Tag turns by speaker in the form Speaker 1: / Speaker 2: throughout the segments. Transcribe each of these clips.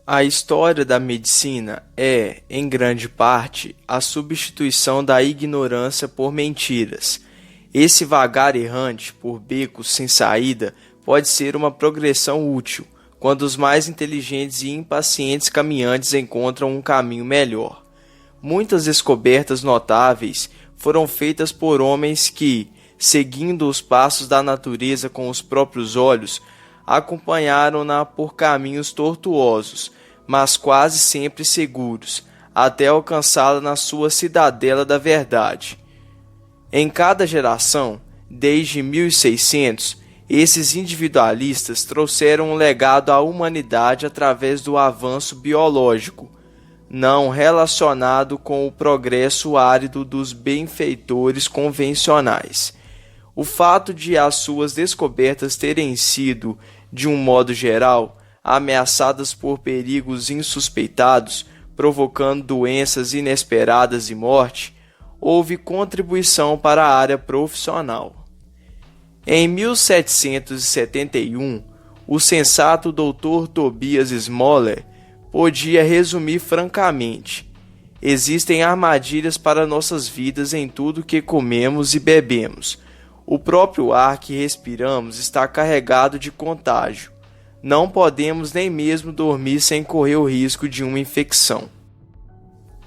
Speaker 1: A história da medicina é, em grande parte, a substituição da ignorância por mentiras. Esse vagar errante por becos sem saída pode ser uma progressão útil, quando os mais inteligentes e impacientes caminhantes encontram um caminho melhor. Muitas descobertas notáveis foram feitas por homens que, seguindo os passos da natureza com os próprios olhos, acompanharam-na por caminhos tortuosos, mas quase sempre seguros, até alcançá-la na sua cidadela da verdade. Em cada geração, desde 1600, esses individualistas trouxeram um legado à humanidade através do avanço biológico, não relacionado com o progresso árido dos benfeitores convencionais. O fato de as suas descobertas terem sido, de um modo geral, ameaçadas por perigos insuspeitados, provocando doenças inesperadas e morte, houve contribuição para a área profissional. Em 1771, o sensato Dr. Tobias Smoller podia resumir francamente: existem armadilhas para nossas vidas em tudo que comemos e bebemos. O próprio ar que respiramos está carregado de contágio. Não podemos nem mesmo dormir sem correr o risco de uma infecção.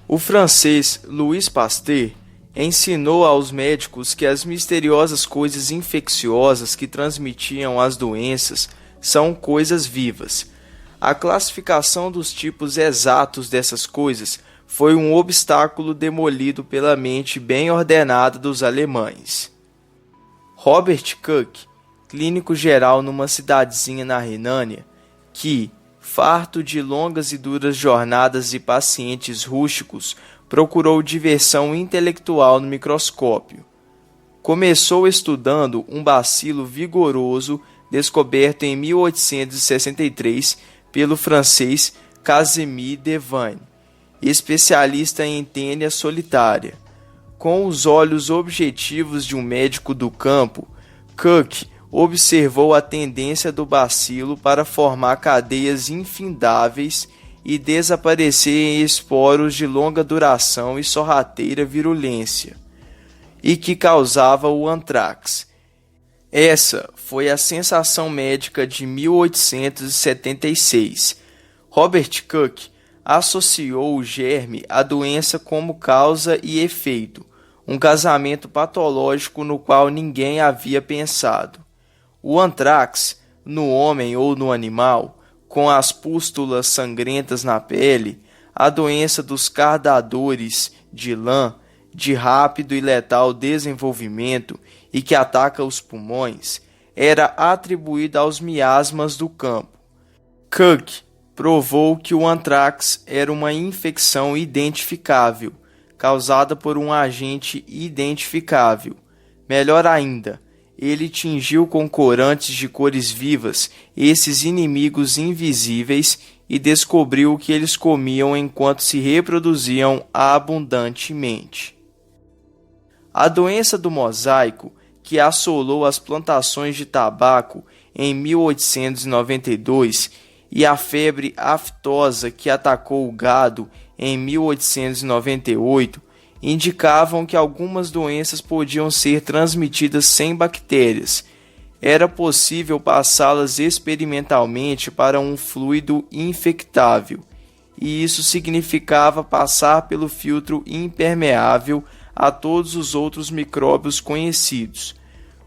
Speaker 1: O francês Louis Pasteur ensinou aos médicos que as misteriosas coisas infecciosas que transmitiam as doenças são coisas vivas. A classificação dos tipos exatos dessas coisas foi um obstáculo demolido pela mente bem ordenada dos alemães. Robert Koch, clínico geral numa cidadezinha na Renânia, que, farto de longas e duras jornadas de pacientes rústicos, procurou diversão intelectual no microscópio. Começou estudando um bacilo vigoroso descoberto em 1863 pelo francês Casimir Devane, especialista em tênia solitária. Com os olhos objetivos de um médico do campo, Koch observou a tendência do bacilo para formar cadeias infindáveis e desaparecer em esporos de longa duração e sorrateira virulência, e que causava o antrax. Essa foi a sensação médica de 1876. Robert Koch associou o germe à doença como causa e efeito, um casamento patológico no qual ninguém havia pensado. O antrax, no homem ou no animal, com as pústulas sangrentas na pele, a doença dos cardadores de lã, de rápido e letal desenvolvimento e que ataca os pulmões, era atribuída aos miasmas do campo. Koch provou que o antrax era uma infecção identificável, causada por um agente identificável. Melhor ainda, ele tingiu com corantes de cores vivas esses inimigos invisíveis e descobriu o que eles comiam enquanto se reproduziam abundantemente. A doença do mosaico, que assolou as plantações de tabaco em 1892, e a febre aftosa que atacou o gado em 1898, indicavam que algumas doenças podiam ser transmitidas sem bactérias. Era possível passá-las experimentalmente para um fluido infectável, e isso significava passar pelo filtro impermeável a todos os outros micróbios conhecidos.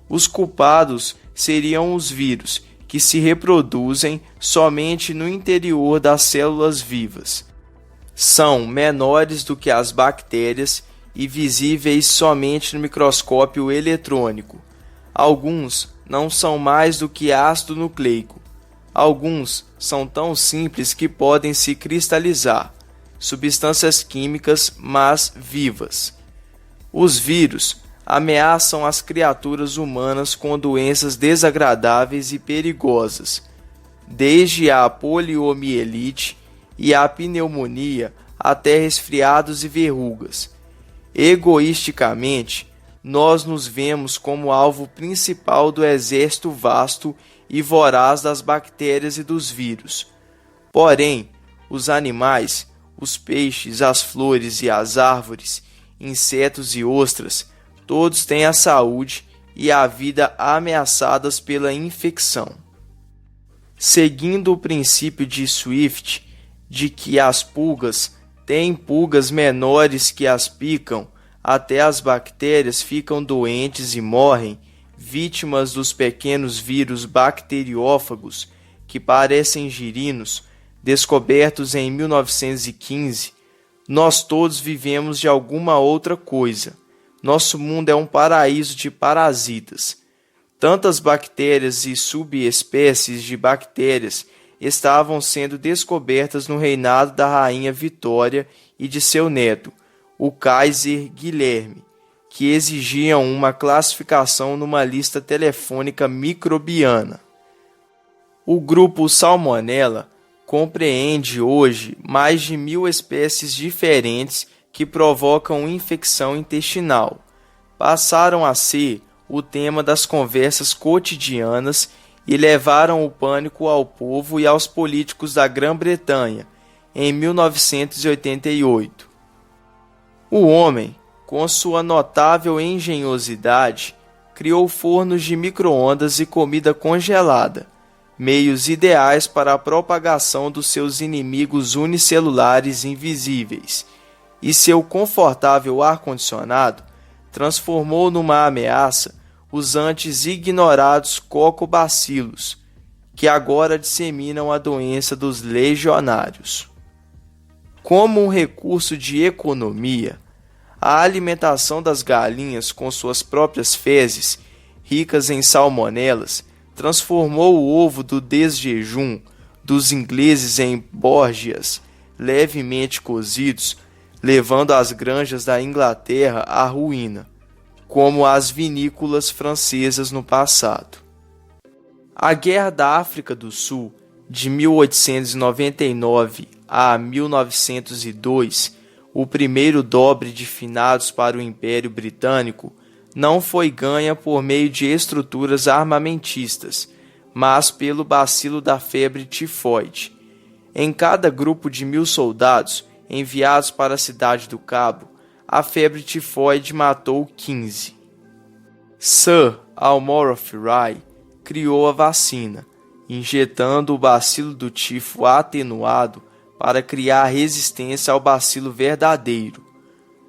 Speaker 1: Os culpados seriam os vírus, que se reproduzem somente no interior das células vivas. São menores do que as bactérias e visíveis somente no microscópio eletrônico. Alguns não são mais do que ácido nucleico. Alguns são tão simples que podem se cristalizar, substâncias químicas, mas vivas. Os vírus ameaçam as criaturas humanas com doenças desagradáveis e perigosas, desde a poliomielite e a pneumonia até resfriados e verrugas. Egoisticamente, nós nos vemos como alvo principal do exército vasto e voraz das bactérias e dos vírus. Porém, Os animais, os peixes, as flores e as árvores, insetos e ostras, todos têm a saúde e a vida ameaçadas pela infecção. Seguindo o princípio de Swift, de que as pulgas têm pulgas menores que as picam, até as bactérias ficam doentes e morrem, vítimas dos pequenos vírus bacteriófagos que parecem girinos, descobertos em 1915, nós todos vivemos de alguma outra coisa. Nosso mundo é um paraíso de parasitas. Tantas bactérias e subespécies de bactérias estavam sendo descobertas no reinado da rainha Vitória e de seu neto, o Kaiser Guilherme, que exigiam uma classificação numa lista telefônica microbiana. O grupo Salmonella compreende hoje mais de 1.000 espécies diferentes que provocam infecção intestinal. Passaram a ser o tema das conversas cotidianas e levaram o pânico ao povo e aos políticos da Grã-Bretanha em 1988. O homem, com sua notável engenhosidade, criou fornos de micro-ondas e comida congelada, meios ideais para a propagação dos seus inimigos unicelulares invisíveis, e seu confortável ar-condicionado transformou numa ameaça os antes ignorados cocobacilos, que agora disseminam a doença dos legionários. Como um recurso de economia, a alimentação das galinhas com suas próprias fezes, ricas em salmonelas, transformou o ovo do desjejum dos ingleses em Borgias, levemente cozidos, levando as granjas da Inglaterra à ruína, como as vinícolas francesas no passado. A Guerra da África do Sul, de 1899 a 1902, o primeiro dobre de finados para o Império Britânico, não foi ganha por meio de estruturas armamentistas, mas pelo bacilo da febre tifoide. Em cada grupo de 1.000 soldados enviados para a cidade do Cabo, a febre tifoide matou 15. Sir Almoroth Ray criou a vacina, injetando o bacilo do tifo atenuado para criar resistência ao bacilo verdadeiro.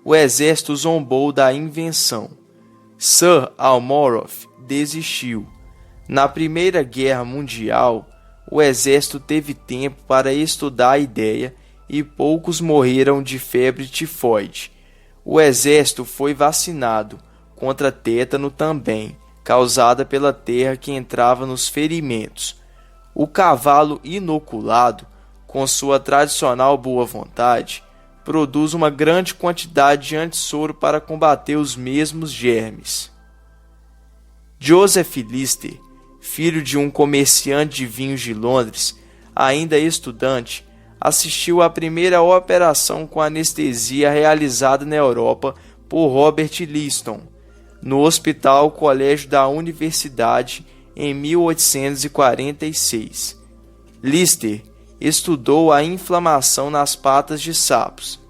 Speaker 1: O exército zombou da invenção. Sir Almoroth desistiu. Na Primeira Guerra Mundial, o exército teve tempo para estudar a ideia e poucos morreram de febre tifoide. O exército foi vacinado contra tétano também, causada pela terra que entrava nos ferimentos. O cavalo inoculado, com sua tradicional boa vontade, produz uma grande quantidade de antissoro para combater os mesmos germes. Joseph Lister, filho de um comerciante de vinhos de Londres, ainda estudante, assistiu à primeira operação com anestesia realizada na Europa por Robert Liston, no Hospital Colégio da Universidade, em 1846. Lister estudou a inflamação nas patas de sapos.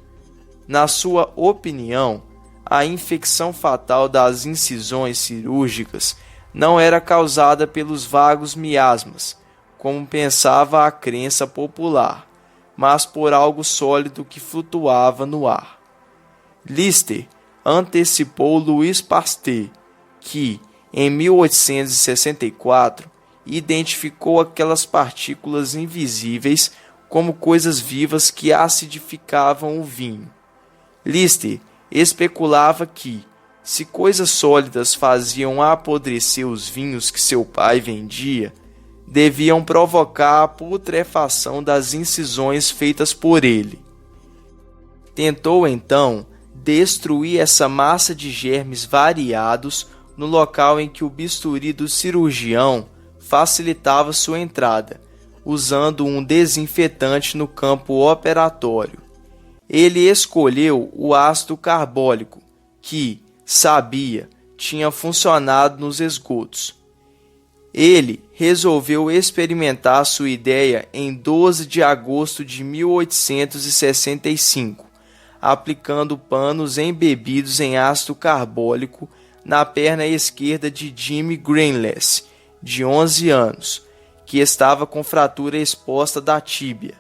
Speaker 1: Na sua opinião, a infecção fatal das incisões cirúrgicas não era causada pelos vagos miasmas, como pensava a crença popular, mas por algo sólido que flutuava no ar. Lister antecipou Louis Pasteur, que, em 1864, identificou aquelas partículas invisíveis como coisas vivas que acidificavam o vinho. Lister especulava que, se coisas sólidas faziam apodrecer os vinhos que seu pai vendia, deviam provocar a putrefação das incisões feitas por ele. Tentou então destruir essa massa de germes variados no local em que o bisturi do cirurgião facilitava sua entrada, usando um desinfetante no campo operatório. Ele escolheu o ácido carbólico, que, sabia, tinha funcionado nos esgotos. Ele resolveu experimentar sua ideia em 12 de agosto de 1865, aplicando panos embebidos em ácido carbólico na perna esquerda de Jimmy Greenless, de 11 anos, que estava com fratura exposta da tíbia.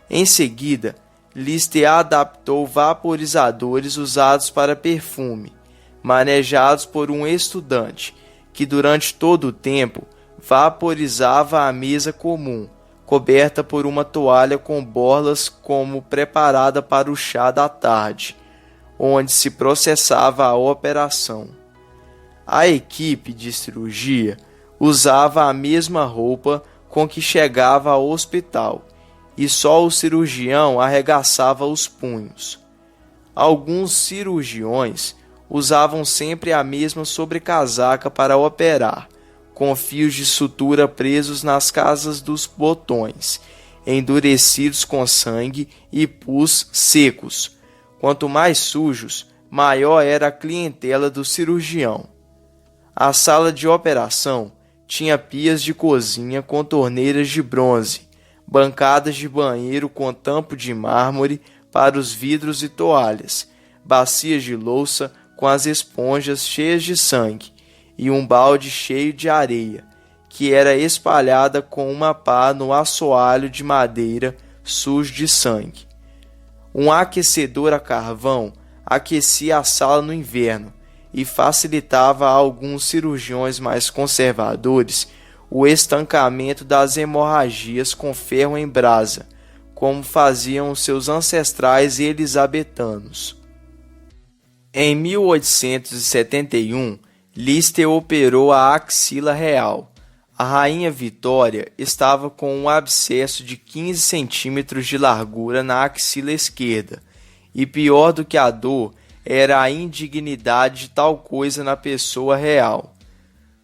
Speaker 1: Em seguida, Lister adaptou vaporizadores usados para perfume, manejados por um estudante, que durante todo o tempo vaporizava a mesa comum, coberta por uma toalha com borlas como preparada para o chá da tarde, onde se processava a operação. A equipe de cirurgia usava a mesma roupa com que chegava ao hospital, e só o cirurgião arregaçava os punhos. Alguns cirurgiões usavam sempre a mesma sobrecasaca para operar, com fios de sutura presos nas casas dos botões, endurecidos com sangue e pus secos. Quanto mais sujos, maior era a clientela do cirurgião. A sala de operação tinha pias de cozinha com torneiras de bronze, bancadas de banheiro com tampo de mármore para os vidros e toalhas, bacias de louça com as esponjas cheias de sangue e um balde cheio de areia, que era espalhada com uma pá no assoalho de madeira sujo de sangue. Um aquecedor a carvão aquecia a sala no inverno e facilitava a alguns cirurgiões mais conservadores o estancamento das hemorragias com ferro em brasa, como faziam os seus ancestrais elisabetanos. Em 1871, Lister operou a axila real. A rainha Vitória estava com um abscesso de 15 centímetros de largura na axila esquerda, e pior do que a dor era a indignidade de tal coisa na pessoa real.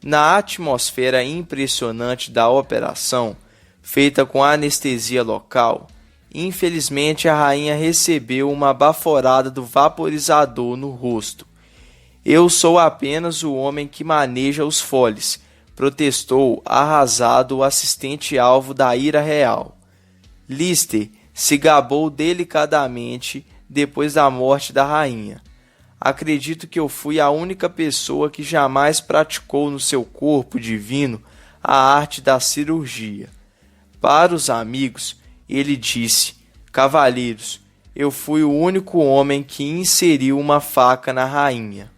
Speaker 1: Na atmosfera impressionante da operação, feita com anestesia local, infelizmente a rainha recebeu uma baforada do vaporizador no rosto. "Eu sou apenas o homem que maneja os foles", protestou arrasado o assistente-alvo da ira real. Lister se gabou delicadamente depois da morte da rainha. "Acredito que eu fui a única pessoa que jamais praticou no seu corpo divino a arte da cirurgia." Para os amigos, ele disse: "Cavalheiros, eu fui o único homem que inseriu uma faca na rainha."